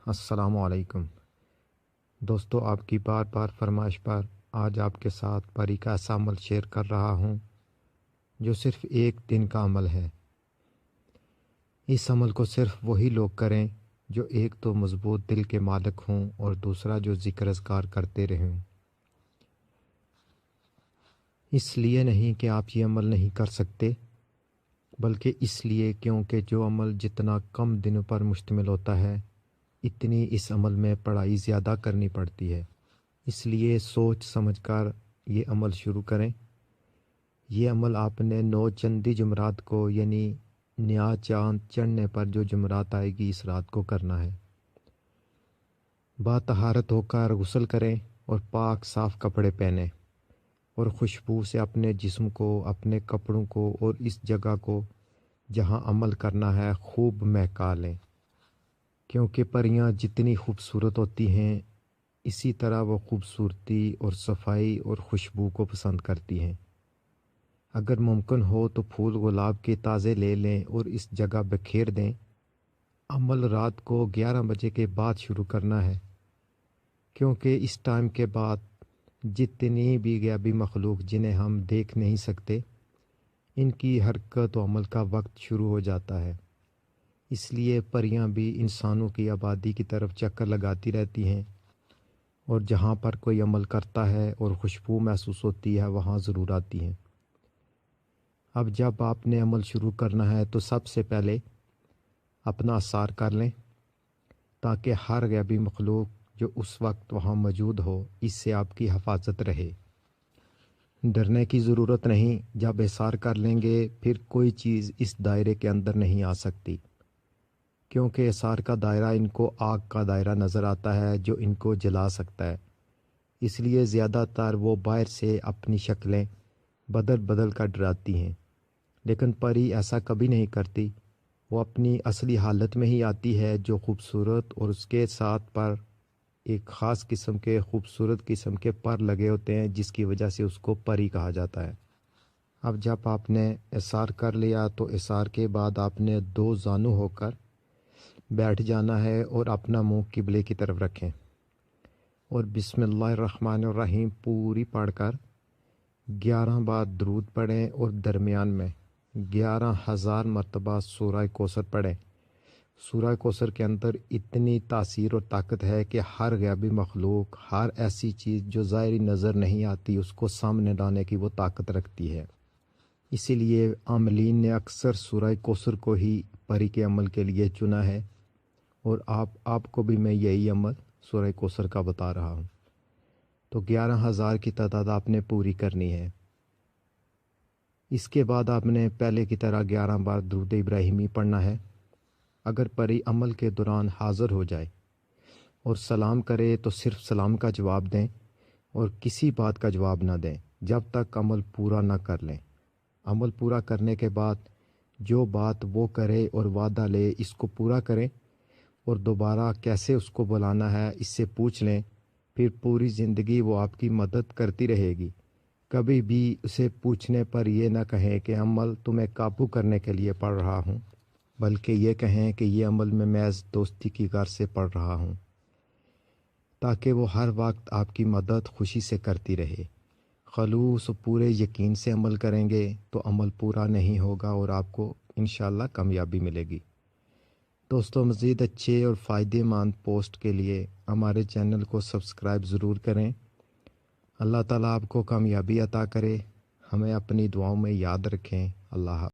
السلام علیکم دوستو، آپ کی بار بار فرمائش پر آج آپ کے ساتھ پری کا ایسا عمل شیئر کر رہا ہوں جو صرف ایک دن کا عمل ہے۔ اس عمل کو صرف وہی لوگ کریں جو ایک تو مضبوط دل کے مالک ہوں اور دوسرا جو ذکر اذکار کرتے رہیں۔ اس لیے نہیں کہ آپ یہ عمل نہیں کر سکتے، بلکہ اس لیے کیونکہ جو عمل جتنا کم دنوں پر مشتمل ہوتا ہے اتنی اس عمل میں پڑھائی زیادہ کرنی پڑتی ہے۔ اس لیے سوچ سمجھ کر یہ عمل شروع کریں۔ یہ عمل آپ نے 9 چندی جمعرات کو یعنی نیا چاند چڑھنے پر جو جمعرات آئے گی اس رات کو کرنا ہے۔ باطہارت ہو کر غسل کریں اور پاک صاف کپڑے پہنیں اور خوشبو سے اپنے جسم کو، اپنے کپڑوں کو اور اس جگہ کو جہاں عمل کرنا ہے خوب مہکا لیں، کیونکہ پریاں جتنی خوبصورت ہوتی ہیں اسی طرح وہ خوبصورتی اور صفائی اور خوشبو کو پسند کرتی ہیں۔ اگر ممکن ہو تو پھول گلاب کے تازے لے لیں اور اس جگہ بکھیر دیں۔ عمل رات کو 11 بجے کے بعد شروع کرنا ہے، کیونکہ اس ٹائم کے بعد جتنی بھی غیبی مخلوق جنہیں ہم دیکھ نہیں سکتے ان کی حرکت و عمل کا وقت شروع ہو جاتا ہے۔ اس لیے پریاں بھی انسانوں کی آبادی کی طرف چکر لگاتی رہتی ہیں اور جہاں پر کوئی عمل کرتا ہے اور خوشبو محسوس ہوتی ہے وہاں ضرور آتی ہیں۔ اب جب آپ نے عمل شروع کرنا ہے تو سب سے پہلے اپنا اثار کر لیں تاکہ ہر غیبی مخلوق جو اس وقت وہاں موجود ہو اس سے آپ کی حفاظت رہے۔ ڈرنے کی ضرورت نہیں، جب اثار کر لیں گے پھر کوئی چیز اس دائرے کے اندر نہیں آ سکتی، کیونکہ اثار کا دائرہ ان کو آگ کا دائرہ نظر آتا ہے جو ان کو جلا سکتا ہے۔ اس لیے زیادہ تر وہ باہر سے اپنی شکلیں بدل بدل کر ڈراتی ہیں، لیکن پری ایسا کبھی نہیں کرتی۔ وہ اپنی اصلی حالت میں ہی آتی ہے جو خوبصورت، اور اس کے ساتھ پر ایک خاص قسم کے خوبصورت قسم کے پر لگے ہوتے ہیں جس کی وجہ سے اس کو پری کہا جاتا ہے۔ اب جب آپ نے اثار کر لیا تو اثار کے بعد آپ نے 2 زانو ہو کر بیٹھ جانا ہے اور اپنا منہ قبلے کی طرف رکھیں اور بسم اللہ الرحمن الرحیم پوری پڑھ کر 11 بار درود پڑھیں اور درمیان میں 11,000 مرتبہ سورہ کوثر پڑھیں۔ سورہ کوثر کے اندر اتنی تاثیر اور طاقت ہے کہ ہر غیبی مخلوق، ہر ایسی چیز جو ظاہری نظر نہیں آتی اس کو سامنے لانے کی وہ طاقت رکھتی ہے۔ اسی لیے عاملین نے اکثر سورہ کوثر کو ہی پری کے عمل کے لیے چنا ہے، اور آپ کو بھی میں یہی عمل سورہ کوثر کا بتا رہا ہوں۔ تو 11,000 کی تعداد آپ نے پوری کرنی ہے۔ اس کے بعد آپ نے پہلے کی طرح 11 بار درود ابراہیمی پڑھنا ہے۔ اگر پری عمل کے دوران حاضر ہو جائے اور سلام کرے تو صرف سلام کا جواب دیں اور کسی بات کا جواب نہ دیں جب تک عمل پورا نہ کر لیں۔ عمل پورا کرنے کے بعد جو بات وہ کرے اور وعدہ لے اس کو پورا کریں، اور دوبارہ کیسے اس کو بلانا ہے اس سے پوچھ لیں۔ پھر پوری زندگی وہ آپ کی مدد کرتی رہے گی۔ کبھی بھی اسے پوچھنے پر یہ نہ کہیں کہ عمل تمہیں قابو کرنے کے لیے پڑھ رہا ہوں، بلکہ یہ کہیں کہ یہ عمل میں محض دوستی کی غرض سے پڑھ رہا ہوں، تاکہ وہ ہر وقت آپ کی مدد خوشی سے کرتی رہے۔ خلوص و پورے یقین سے عمل کریں گے تو عمل پورا نہیں ہوگا اور آپ کو انشاءاللہ کامیابی ملے گی۔ دوستو، مزید اچھے اور فائدہ مند پوسٹ کے لیے ہمارے چینل کو سبسکرائب ضرور کریں۔ اللہ تعالیٰ آپ کو کامیابی عطا کرے۔ ہمیں اپنی دعاؤں میں یاد رکھیں۔ اللہ حافظ۔